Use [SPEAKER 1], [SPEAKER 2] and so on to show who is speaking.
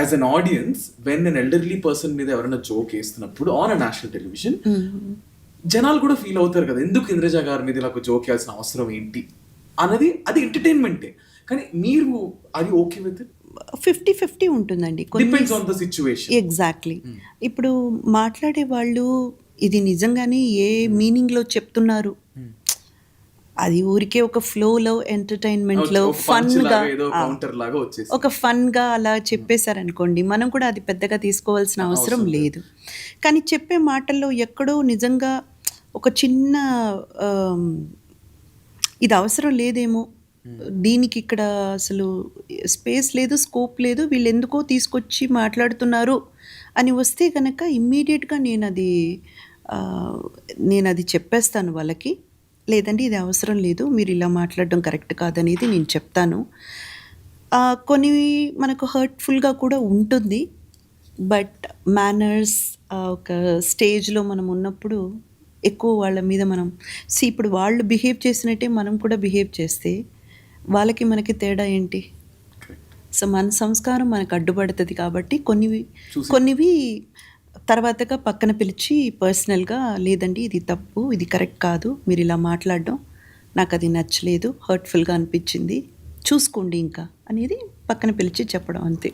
[SPEAKER 1] As an audience when an elderly person మీద ఎవరైనా joke వేస్తున్నప్పుడు ఆన్ అ నేషనల్ టెలివిజన్, జనాలు కూడా ఫీల్ అవుతారు కదా, ఎందుకు ఇంద్రజ గారి మీద ఇలా జోక్ వేయాల్సిన అవసరం ఏంటి అన్నది. అది ఎంటర్టైన్మెంటే. కానీ మీరు అది ఓకే విత్
[SPEAKER 2] 50-50 ఉంటుందండి.
[SPEAKER 1] Depends on the situation.
[SPEAKER 2] Exactly. ఇప్పుడు మాట్లాడే వాళ్ళు ఇది నిజంగానే ఏ మీనింగ్లో చెప్తున్నారు, అది ఊరికే ఒక ఫ్లోలో ఎంటర్టైన్మెంట్లో ఫన్గా ఒక ఫన్గా అలా చెప్పేశారనుకోండి, మనం కూడా అది పెద్దగా తీసుకోవాల్సిన అవసరం లేదు. కానీ చెప్పే మాటల్లో ఎక్కడో నిజంగా ఒక చిన్న ఇది అవసరం లేదేమో, దీనికి ఇక్కడ అసలు స్పేస్ లేదు, స్కోప్ లేదు, వీళ్ళు ఎందుకో తీసుకొచ్చి మాట్లాడుతున్నారు అని వస్తే కనుక ఇమ్మీడియట్గా నేను అది చెప్పేస్తాను వాళ్ళకి. లేదండి ఇది అవసరం లేదు, మీరు ఇలా మాట్లాడడం కరెక్ట్ కాదనేది నేను చెప్తాను. కొన్ని మనకు హర్ట్ఫుల్గా కూడా ఉంటుంది. బట్ మేనర్స్ ఒక స్టేజ్లో మనం ఉన్నప్పుడు ఎక్కువ వాళ్ళ మీద మనం ఇప్పుడు వాళ్ళు బిహేవ్ చేసినట్టే మనం కూడా బిహేవ్ చేస్తే వాళ్ళకి మనకి తేడా ఏంటి? సో మన సంస్కారం మనకు అడ్డుపడుతుంది. కాబట్టి కొన్నివి తర్వాతగా పక్కన పిలిచి పర్సనల్గా, లేదండి ఇది తప్పు, ఇది కరెక్ట్ కాదు, మీరు ఇలా మాట్లాడడం నాకు అది నచ్చలేదు, హర్ట్ఫుల్గా అనిపించింది, చూసుకోండి ఇంకా అనేది పక్కన పిలిచి చెప్పడం అంతే.